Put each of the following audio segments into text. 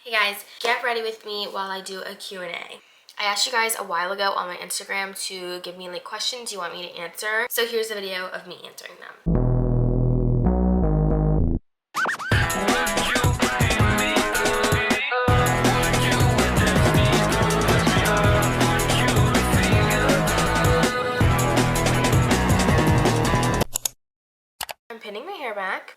Hey guys, get ready with me while I do a Q&A. I asked you guys a while ago on my Instagram to give me like questions you want me to answer. So here's a video of me answering them. I'm pinning my hair back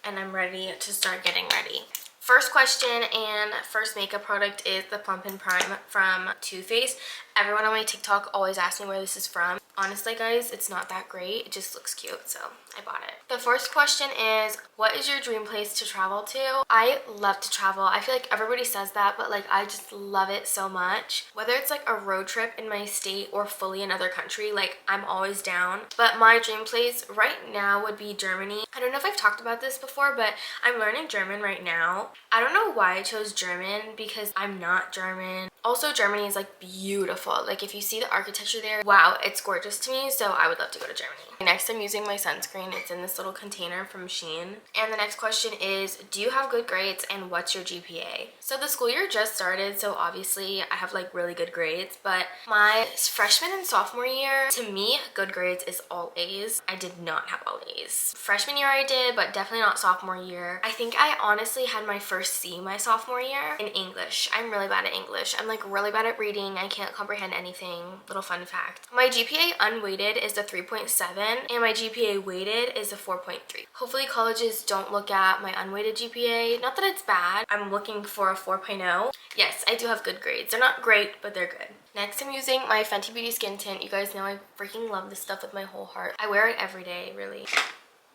and I'm ready to start getting ready. First question and first makeup product is the Plump and Prime from Too Faced. Everyone on my TikTok always asks me where this is from. Honestly guys, it's not that great. It just looks cute, so I bought it. The first question is, what is your dream place to travel to? I love to travel. I feel like everybody says that, but like I just love it so much. Whether it's like a road trip in my state or fully another country, like I'm always down. But my dream place right now would be Germany. I don't know if I've talked about this before, but I'm learning German right now. I don't know why I chose German because I'm not German. Also, Germany is like beautiful. Like if you see the architecture there, wow, it's gorgeous to me. So I would love to go to Germany. Next, I'm using my sunscreen. It's in this little container from Shein. And the next question is, do you have good grades and what's your GPA? So the school year just started, so obviously I have like really good grades, but my freshman and sophomore year, to me, good grades is all A's. I did not have all A's. Freshman year I did, but definitely not sophomore year. I think I honestly had my first C my sophomore year in English. I'm really bad at English. I'm like really bad at reading. I can't comprehend anything. Little fun fact. My GPA unweighted is a 3.7 and my GPA weighted is a 4.3. Hopefully colleges don't look at my unweighted GPA. Not that it's bad. I'm looking for a 4.0. Yes, I do have good grades. They're not great, but they're good. Next, I'm using my Fenty Beauty Skin Tint. You guys know I freaking love this stuff with my whole heart. I wear it every day, really.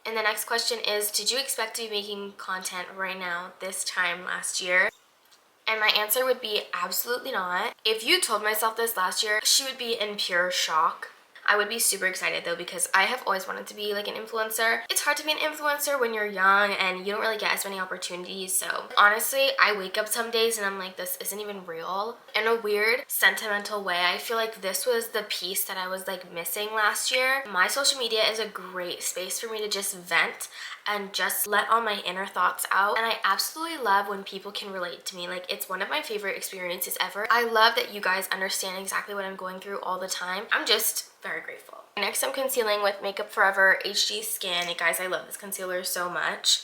And the next question is, did you expect to be making content right now this time last year? And my answer would be absolutely not. If you told myself this last year, she would be in pure shock. I would be super excited though because I have always wanted to be like an influencer. It's hard to be an influencer when you're young and you don't really get as many opportunities. So honestly, I wake up some days and I'm like, this isn't even real. In a weird, sentimental way, I feel like this was the piece that I was like missing last year. My social media is a great space for me to just vent and just let all my inner thoughts out. And I absolutely love when people can relate to me. Like it's one of my favorite experiences ever. I love that you guys understand exactly what I'm going through all the time. I'm just very grateful. Next, I'm concealing with Makeup Forever HD Skin. And guys, I love this concealer so much.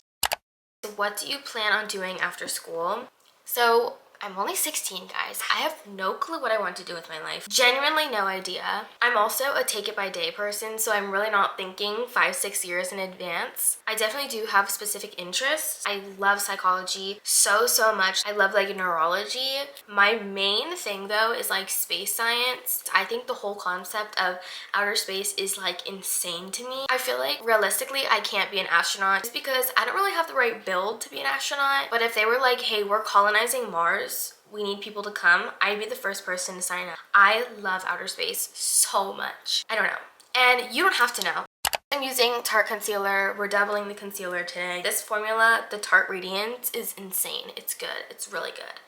So what do you plan on doing after school? So I'm only 16, guys. I have no clue what I want to do with my life. Genuinely no idea. I'm also a take it by day person, so I'm really not thinking 5-6 years in advance. I definitely do have specific interests. I love psychology so much. I love like neurology. My main thing though is like space science. I think the whole concept of outer space is like insane to me. I feel like realistically I can't be an astronaut just because I don't really have the right build to be an astronaut. But if they were like, hey, we're colonizing Mars, we need people to come, I'd be the first person to sign up. I love outer space so much. I don't know. And you don't have to know. I'm using Tarte concealer. We're doubling the concealer today. This formula, the Tarte Radiance, is insane. It's good. It's really good.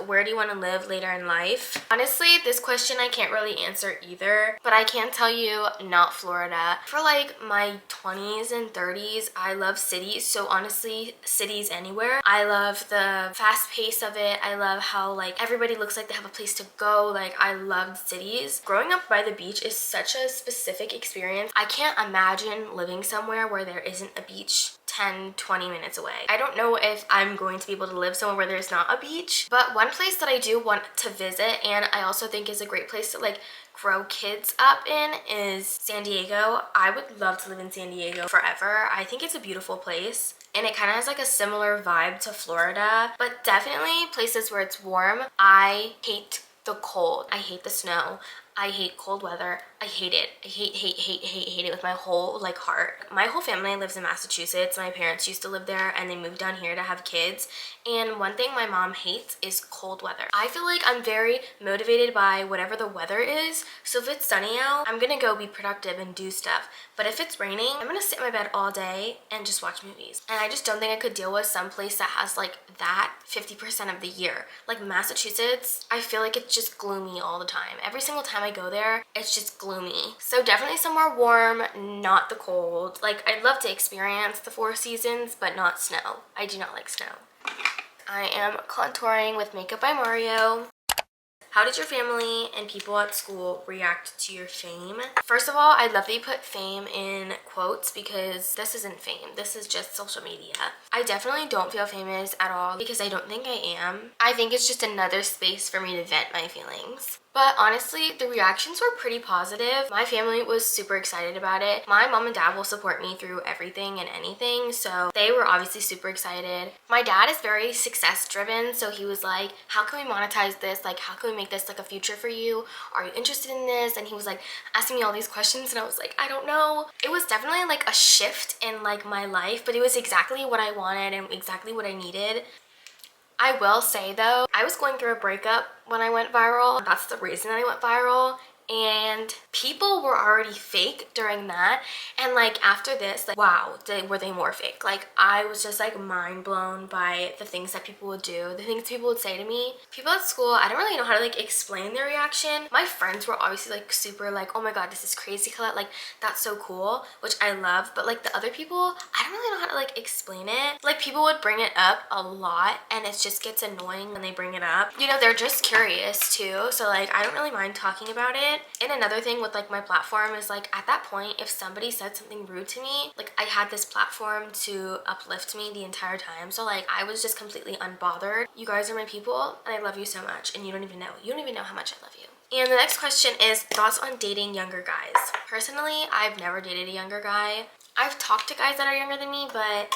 Where do you want to live later in life? Honestly, this question I can't really answer either, but I can tell you not Florida. For like my 20s and 30s, I love cities, so honestly, cities anywhere. I love the fast pace of it. I love how like everybody looks like they have a place to go. Like I loved cities. Growing up by the beach is such a specific experience. I can't imagine living somewhere where there isn't a beach 10-20 minutes away. I don't know if I'm going to be able to live somewhere where there's not a beach, but one place that I do want to visit and I also think is a great place to like grow kids up in is San Diego. I would love to live in San Diego forever. I think it's a beautiful place. And it kind of has like a similar vibe to Florida, but definitely places where it's warm. I hate the cold. I hate the snow. I hate cold weather. I hate it. I hate it with my whole like heart. My whole family lives in Massachusetts. My parents used to live there and they moved down here to have kids. And one thing my mom hates is cold weather. I feel like I'm very motivated by whatever the weather is. So if it's sunny out, I'm gonna go be productive and do stuff. But if it's raining, I'm gonna sit in my bed all day and just watch movies. And I just don't think I could deal with some place that has like that 50% of the year. Like Massachusetts, I feel like it's just gloomy all the time. Every single time I go there, it's just gloomy. So definitely somewhere warm, not the cold. Like I'd love to experience the 4 seasons, but not snow. I do not like snow. I am contouring with Makeup by Mario. How did your family and people at school react to your fame? First of all, I love that you put fame in quotes because this isn't fame. This is just social media. I definitely don't feel famous at all because I don't think I am. I think it's just another space for me to vent my feelings. But honestly, the reactions were pretty positive. My family was super excited about it. My mom and dad will support me through everything and anything, so they were obviously super excited. My dad is very success driven, so he was like, how can we monetize this? Like, how can we make this like a future for you? Are you interested in this? And he was like asking me all these questions, and I was like, I don't know. It was definitely like a shift in like my life, but it was exactly what I wanted and exactly what I needed. I will say though, I was going through a breakup when I went viral. That's the reason I went viral. And people were already fake during that, and like after this, like wow, were they more fake? Like I was just like mind blown by the things that people would do, the things people would say to me. People at school, I don't really know how to like explain their reaction. My friends were obviously like super like, oh my god, this is crazy, Colette, like that's so cool, which I love. But like the other people, I don't really know how to like explain it. Like people would bring it up a lot, and it just gets annoying when they bring it up. You know, they're just curious too, so like I don't really mind talking about it. And another thing with like my platform is like at that point, if somebody said something rude to me, like I had this platform to uplift me the entire time, so like I was just completely unbothered. You guys are my people and I love you so much, and you don't even know how much I love you. And the next question is thoughts on dating younger guys. Personally, I've never dated a younger guy. I've talked to guys that are younger than me, but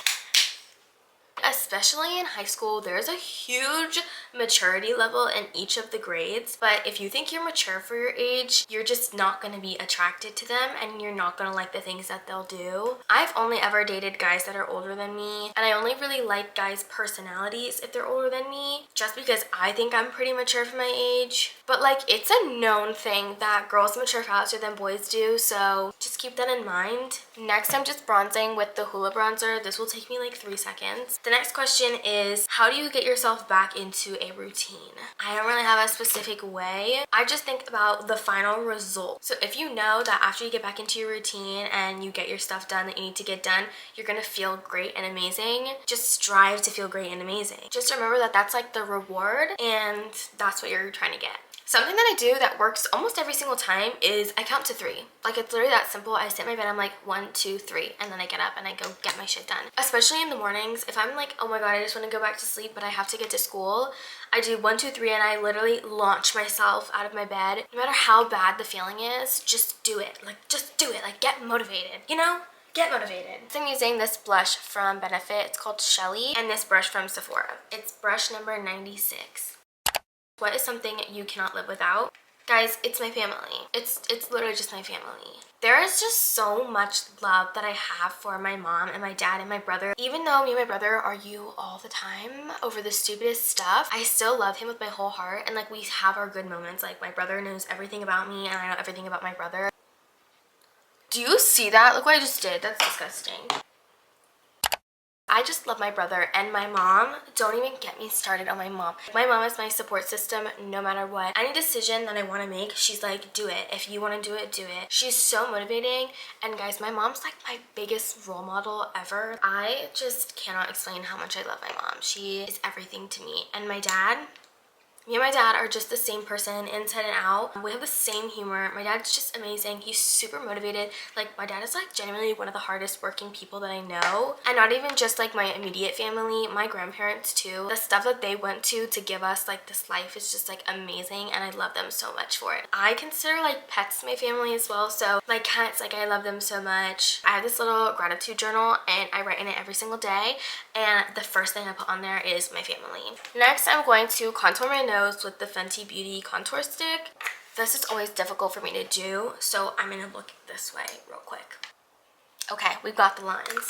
especially in high school, there's a huge maturity level in each of the grades. But if you think you're mature for your age, you're just not going to be attracted to them, and you're not going to like the things that they'll do. I've only ever dated guys that are older than me, and I only really like guys' personalities if they're older than me, just because I think I'm pretty mature for my age. But like it's a known thing that girls mature faster than boys do, so just keep that in mind. Next, I'm just bronzing with the Hoola bronzer. This will take me like 3 seconds. The next question is, how do you get yourself back into a routine? I don't really have a specific way. I just think about the final result. So if you know that after you get back into your routine and you get your stuff done that you need to get done, you're gonna feel great and amazing, just strive to feel great and amazing. Just remember that that's like the reward, and that's what you're trying to get. Something that I do that works almost every single time is I count to 3. Like it's literally that simple. I sit in my bed, I'm like 1, 2, 3, and then I get up and I go get my shit done. Especially in the mornings, if I'm like, oh my god, I just want to go back to sleep but I have to get to school, I do 1, 2, 3, and I literally launch myself out of my bed. No matter how bad the feeling is, just do it. Like just do it. Like get motivated, you know? Get motivated. So I'm using this blush from Benefit. It's called Shelly, and this brush from Sephora. It's brush number 96. What is something you cannot live without? Guys, it's my family. It's literally just my family. There is just so much love that I have for my mom and my dad and my brother. Even though me and my brother argue all the time over the stupidest stuff, I still love him with my whole heart, and like we have our good moments. Like my brother knows everything about me and I know everything about my brother. Do you see that? Look what I just did. That's disgusting. I just love my brother, and my mom. Don't even get me started on my mom. My mom is my support system no matter what. Any decision that I want to make, she's like, do it. If you want to do it, do it. She's so motivating, and guys, my mom's like my biggest role model ever. I just cannot explain how much I love my mom. She is everything to me. And my dad, me and my dad are just the same person inside and out. We have the same humor. My dad's just amazing. He's super motivated. Like my dad is like genuinely one of the hardest working people that I know. And not even just like my immediate family, my grandparents too. The stuff that they went to give us like this life is just like amazing, and I love them so much for it. I consider like pets my family as well. So like cats, like I love them so much. I have this little gratitude journal and I write in it every single day, and the first thing I put on there is my family. Next, I'm going to contour my nose with the Fenty Beauty contour stick. This is always difficult for me to do, so I'm gonna look this way real quick. Okay, we've got the lines.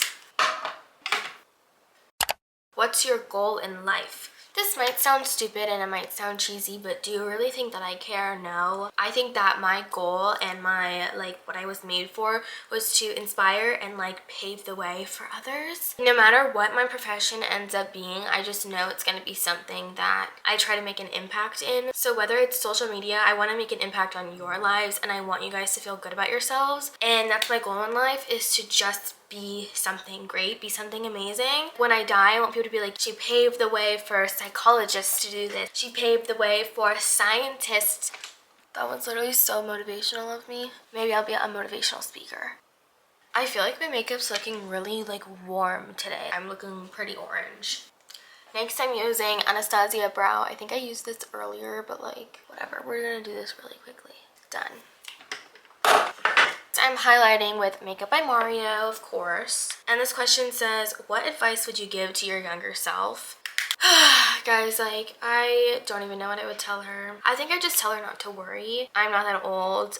What's your goal in life? This might sound stupid and it might sound cheesy, but do you really think that I care? No. I think that my goal and my, like, what I was made for was to inspire and, like, pave the way for others. No matter what my profession ends up being, I just know it's going to be something that I try to make an impact in. So whether it's social media, I want to make an impact on your lives, and I want you guys to feel good about yourselves. And that's my goal in life, is to just be something great, be something amazing. When I die, I want people to be like, she paved the way for psychologists to do this. She paved the way for scientists. That one's literally so motivational of me. Maybe I'll be a motivational speaker. I feel like my makeup's looking really like warm today. I'm looking pretty orange. Next I'm using Anastasia Brow. I think I used this earlier, but like whatever. We're gonna do this really quickly. Done. So I'm highlighting with Makeup by Mario, of course. And this question says, what advice would you give to your younger self? Guys, like, I don't even know what I would tell her. I think I'd just tell her not to worry. I'm not that old.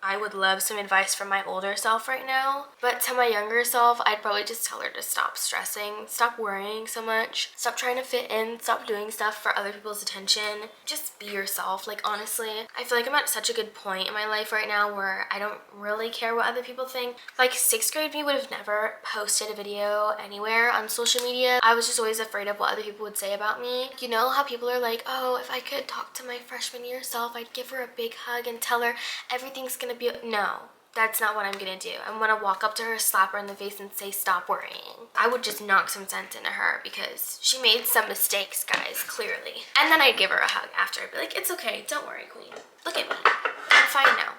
I would love some advice from my older self right now. But to my younger self, I'd probably just tell her to stop stressing, stop worrying so much, stop trying to fit in, stop doing stuff for other people's attention. Just be yourself. Like, honestly, I feel like I'm at such a good point in my life right now where I don't really care what other people think. Like, 6th grade me would have never posted a video anywhere on social media. I was just always afraid of what other people would say about me. You know how people are like, oh, if I could talk to my freshman year self, I'd give her a big hug and tell her everything's gonna be... No, that's not what I'm gonna do. I'm gonna walk up to her, slap her in the face and say, stop worrying. I would just knock some sense into her because she made some mistakes, guys, clearly. And then I'd give her a hug after. I'd be like, it's okay, don't worry, queen. Look at me, I'm fine now.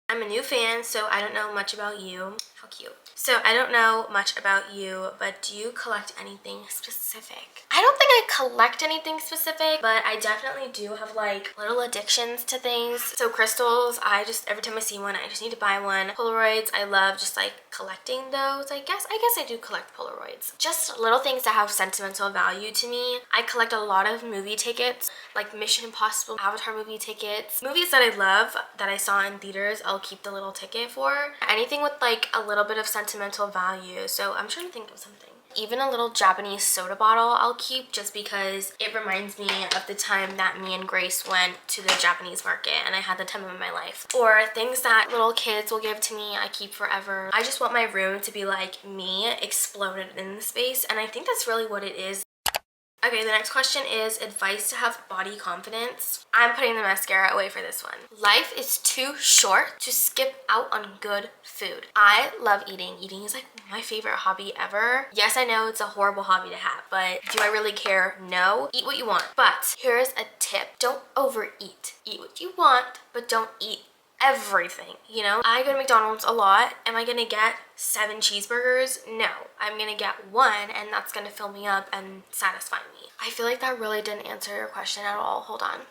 I'm a new fan, so I don't know much about you. How cute. So I don't know much about you, but do you collect anything specific? I don't think I collect anything specific, but I definitely do have like little addictions to things. So crystals, every time I see one, I just need to buy one. Polaroids, I love just like collecting those. I guess I do collect Polaroids. Just little things that have sentimental value to me. I collect a lot of movie tickets, like Mission Impossible, Avatar movie tickets. Movies that I love, that I saw in theaters, I'll keep the little ticket for. Anything with like a little bit of sentimental value. So I'm trying to think of something. Even a little Japanese soda bottle I'll keep just because it reminds me of the time that me and Grace went to the Japanese market and I had the time of my life. Or things that little kids will give to me, I keep forever. I just want my room to be like me, exploded in the space, and I think that's really what it is. Okay, the next question is advice to have body confidence. I'm putting the mascara away for this one. Life is too short to skip out on good food. I love eating. Eating is like my favorite hobby ever. Yes, I know it's a horrible hobby to have, but do I really care? No. Eat what you want. But here's a tip. Don't overeat. Eat what you want, but don't eat everything, you know? I go to McDonald's a lot. Am I gonna get 7 cheeseburgers? No. I'm gonna get 1 and that's gonna fill me up and satisfy me. I feel like that really didn't answer your question at all. Hold on.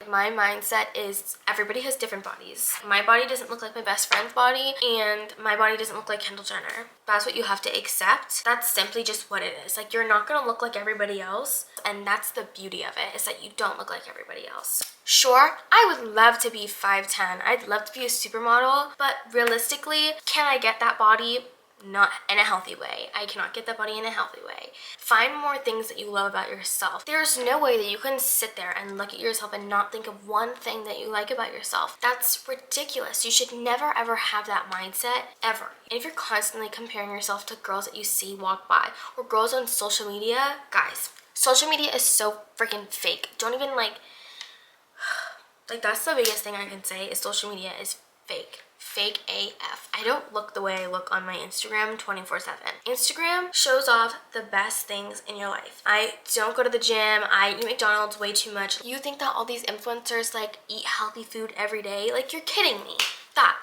My mindset is everybody has different bodies. My body doesn't look like my best friend's body, and my body doesn't look like Kendall Jenner. That's what you have to accept. That's simply just what it is. Like, you're not gonna look like everybody else, and that's the beauty of it, is that you don't look like everybody else. Sure, I would love to be 5'10". I'd love to be a supermodel, but realistically, can I get that body? Not in a healthy way. I cannot get that body in a healthy way. Find more things that you love about yourself. There's no way that you can sit there and look at yourself and not think of one thing that you like about yourself. That's ridiculous. You should never ever have that mindset, ever. And if you're constantly comparing yourself to girls that you see walk by or girls on social media, guys, social media is so freaking fake. Don't even like that's the biggest thing I can say is social media is fake. Fake AF. I don't look the way I look on my Instagram 24/7. Instagram shows off the best things in your life. I don't go to the gym. I eat McDonald's way too much. You think that all these influencers like eat healthy food every day? Like, you're kidding me.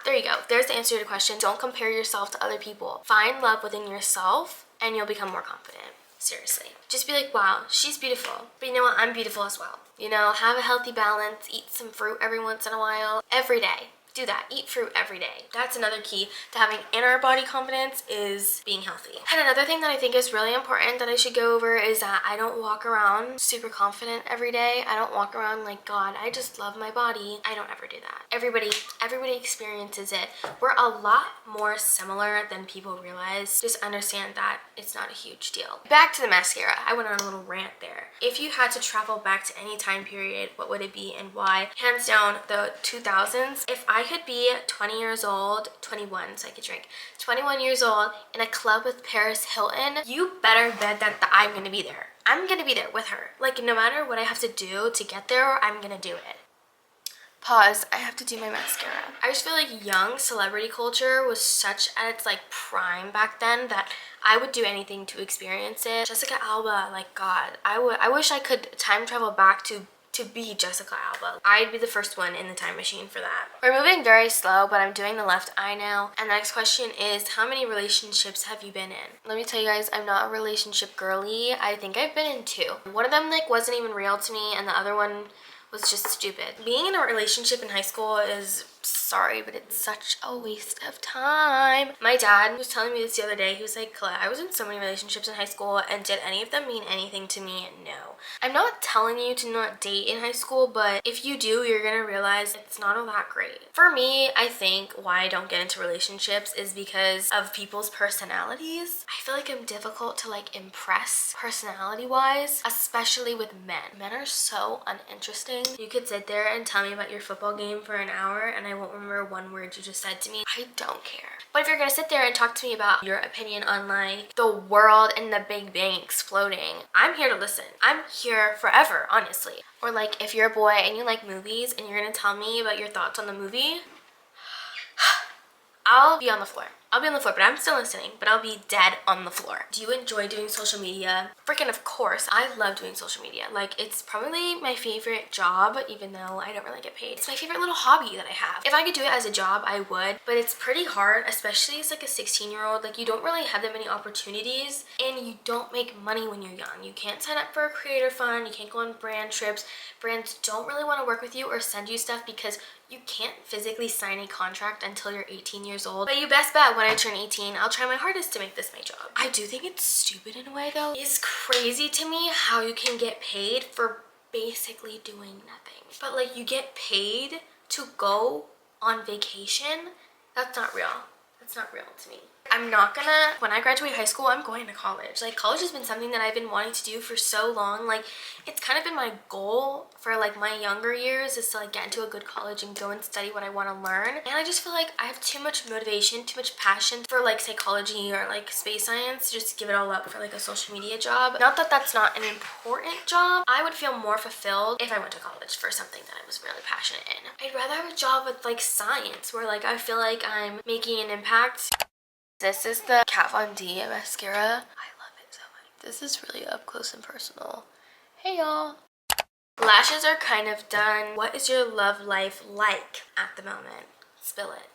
There you go. There's the answer to the question. Don't compare yourself to other people. Find love within yourself and you'll become more confident. Seriously. Just be like, wow, she's beautiful. But you know what? I'm beautiful as well. You know, have a healthy balance. Eat some fruit every once in a while. Every day. Do that. Eat fruit every day. That's another key to having inner body confidence, is being healthy. And another thing that I think is really important that I should go over is that I don't walk around super confident every day. I don't walk around like, God, I just love my body. I don't ever do that. Everybody experiences it. We're a lot more similar than people realize. Just understand that it's not a huge deal. Back to the mascara. I went on a little rant there. If you had to travel back to any time period, what would it be and why? Hands down, the 2000s. If I could be 20 years old, 21, so I could drink, 21 years old in a club with Paris Hilton, you better bet that I'm gonna be there. I'm gonna be there with her. Like, no matter what I have to do to get there, I'm gonna do it. Pause, I have to do my mascara. I just feel like young celebrity culture was such at its like prime back then that I would do anything to experience it. Jessica Alba, like God, I wish I could time travel back to be Jessica Alba. I'd be the first one in the time machine for that. We're moving very slow, but I'm doing the left eye now. And the next question is, how many relationships have you been in? Let me tell you guys, I'm not a relationship girly. I think I've been in 2. One of them like wasn't even real to me, and the other one was just stupid. Being in a relationship in high school is, sorry, but it's such a waste of time. My dad was telling me this the other day. He was like, Claire, I was in so many relationships in high school, and did any of them mean anything to me? No. I'm not telling you to not date in high school, but if you do, you're gonna realize it's not all that great. For me, I think why I don't get into relationships is because of people's personalities. I feel like I'm difficult to like impress personality-wise, especially with men. Men are so uninteresting. You could sit there and tell me about your football game for an hour and I won't remember one word you just said to me. I don't care. But if you're gonna sit there and talk to me about your opinion on like the world and the Big Bang exploding, I'm here to listen. I'm here forever, honestly. Or like if you're a boy and you like movies and you're gonna tell me about your thoughts on the movie, I'll be on the floor. I'll be on the floor, but I'm still listening, but I'll be dead on the floor. Do you enjoy doing social media? Freaking of course. I love doing social media. Like, it's probably my favorite job, even though I don't really get paid. It's my favorite little hobby that I have. If I could do it as a job, I would, but it's pretty hard, especially as like a 16-year-old. Like, you don't really have that many opportunities, and you don't make money when you're young. You can't sign up for a creator fund. You can't go on brand trips. Brands don't really want to work with you or send you stuff because you can't physically sign a contract until you're 18 years old. But you best bet when I turn 18, I'll try my hardest to make this my job. I do think it's stupid in a way though. It's crazy to me how you can get paid for basically doing nothing. But like, you get paid to go on vacation? That's not real. That's not real to me. I'm not gonna, when I graduate high school, I'm going to college. Like, college has been something that I've been wanting to do for so long. Like, it's kind of been my goal for like my younger years is to like get into a good college and go and study what I want to learn. And I just feel like I have too much motivation, too much passion for like psychology or like space science, just to give it all up for like a social media job. Not that that's not an important job. I would feel more fulfilled if I went to college for something that I was really passionate in. I'd rather have a job with like science where like I feel like I'm making an impact. This is the Kat Von D mascara. I love it so much. This is really up close and personal. Hey y'all. Lashes are kind of done. What is your love life like at the moment? Spill it.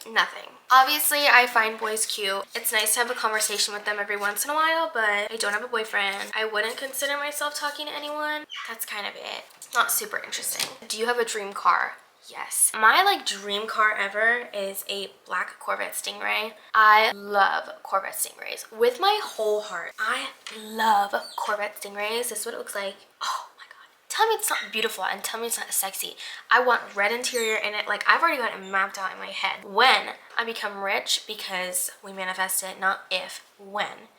Nothing. Obviously, I find boys cute. It's nice to have a conversation with them every once in a while, but I don't have a boyfriend. I wouldn't consider myself talking to anyone. That's kind of it. It's not super interesting. Do you have a dream car? Yes. My like dream car ever is a black Corvette Stingray. I love Corvette Stingrays with my whole heart. I love Corvette Stingrays. This is what it looks like. Oh my god. Tell me it's not beautiful and tell me it's not sexy. I want red interior in it. Like, I've already got it mapped out in my head. When I become rich, because we manifest it, not if, when.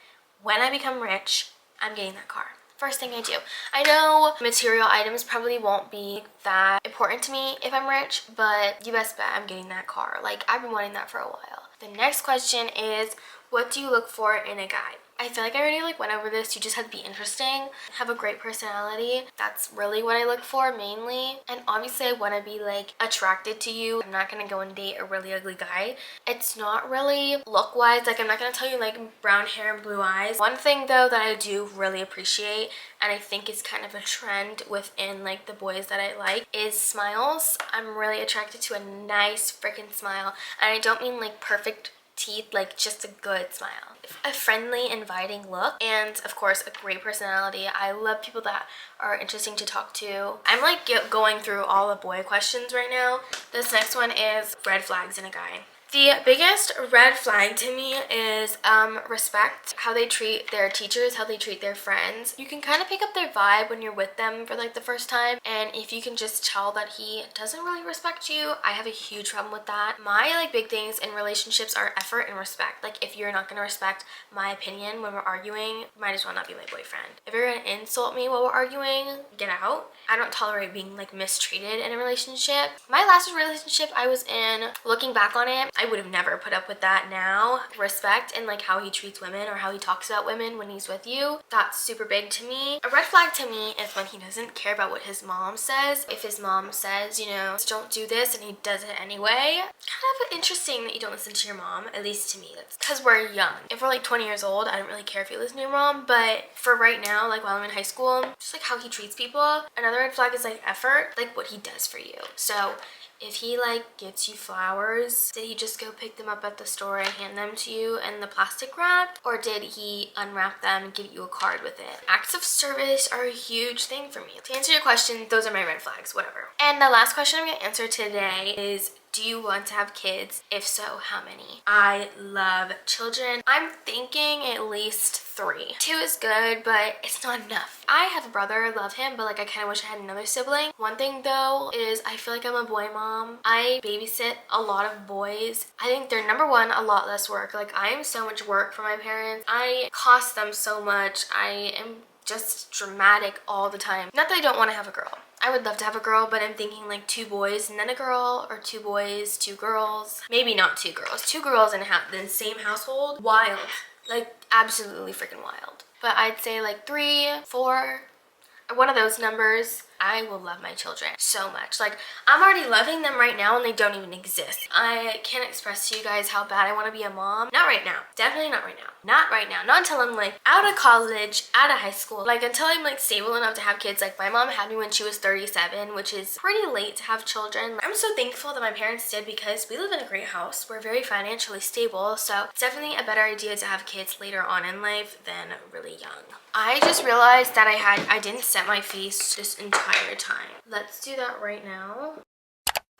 When I become rich, I'm getting that car. First thing I do. I know material items probably won't be that important to me if I'm rich, but you best bet I'm getting that car. Like, I've been wanting that for a while. The next question is, what do you look for in a guy? I feel like I already like went over this. You just have to be interesting, have a great personality. That's really what I look for mainly. And obviously I want to be like attracted to you. I'm not going to go and date a really ugly guy. It's not really look wise. Like, I'm not going to tell you like brown hair and blue eyes. One thing though that I do really appreciate, and I think is kind of a trend within like the boys that I like, is smiles. I'm really attracted to a nice freaking smile. And I don't mean like perfect teeth, like just a good smile. A friendly, inviting look, and of course a great personality. I love people that are interesting to talk to. I'm like going through all the boy questions right now. This next one is red flags in a guy. The biggest red flag to me is respect. How they treat their teachers, how they treat their friends. You can kind of pick up their vibe when you're with them for like the first time, and if you can just tell that he doesn't really respect you, I have a huge problem with that. My like big things in relationships are effort and respect. Like, if you're not going to respect my opinion when we're arguing, might as well not be my boyfriend. If you're going to insult me while we're arguing, get out. I don't tolerate being like mistreated in a relationship. My last relationship I was in, looking back on it, I would have never put up with that now. Respect and like how he treats women or how he talks about women when he's with you, that's super big to me. A red flag to me is when he doesn't care about what his mom says. If his mom says, you know, don't do this and he does it anyway, kind of interesting that you don't listen to your mom, at least to me. That's because we're young. If we're like 20 years old, I don't really care if you listen to your mom, but for right now, like while I'm in high school, just like how he treats people. Another red flag is like effort, like what he does for you. So if he like gets you flowers, did he just go pick them up at the store and hand them to you in the plastic wrap? Or did he unwrap them and give you a card with it? Acts of service are a huge thing for me. To answer your question, those are my red flags, whatever. And the last question I'm gonna answer today is, do you want to have kids? If so, how many? I love children. I'm thinking at least 3. 2 is good, but it's not enough. I have a brother, I love him, but like I kind of wish I had another sibling. One thing though is I feel like I'm a boy mom. I babysit a lot of boys. I think they're, number one, a lot less work. Like I am so much work for my parents. I cost them so much. I am just dramatic all the time. Not that I don't want to have a girl. I would love to have a girl, but I'm thinking like 2 boys and then a girl, or 2 boys, 2 girls. Maybe not 2 girls. 2 girls in the same household. Wild. Like absolutely freaking wild. But I'd say like 3, 4, one of those numbers. I will love my children so much. Like I'm already loving them right now and they don't even exist. I can't express to you guys how bad I want to be a mom. Not right now. Definitely not right now. Not right now. Not until I'm like out of college, out of high school. Like until I'm like stable enough to have kids. Like my mom had me when she was 37, which is pretty late to have children. I'm so thankful that my parents did because we live in a great house. We're very financially stable. So it's definitely a better idea to have kids later on in life than really young. I just realized that I didn't set my face this entire time. Let's do that right now.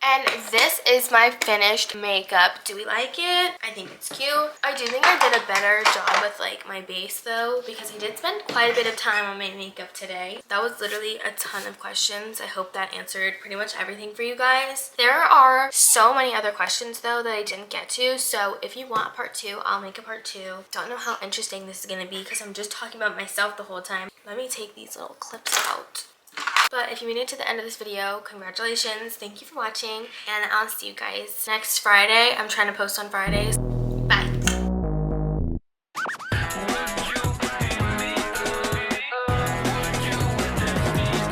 And this is my finished makeup. Do we like it? I think it's cute. I do think I did a better job with like my base though, because I did spend quite a bit of time on my makeup today. That was literally a ton of questions. I hope that answered pretty much everything for you guys. There are so many other questions though that I didn't get to, so if you want part 2, I'll make a part 2. Don't know how interesting this is gonna be because I'm just talking about myself the whole time. Let me take these little clips out. But if you made it to the end of this video, congratulations. Thank you for watching, and I'll see you guys next Friday. I'm trying to post on Fridays.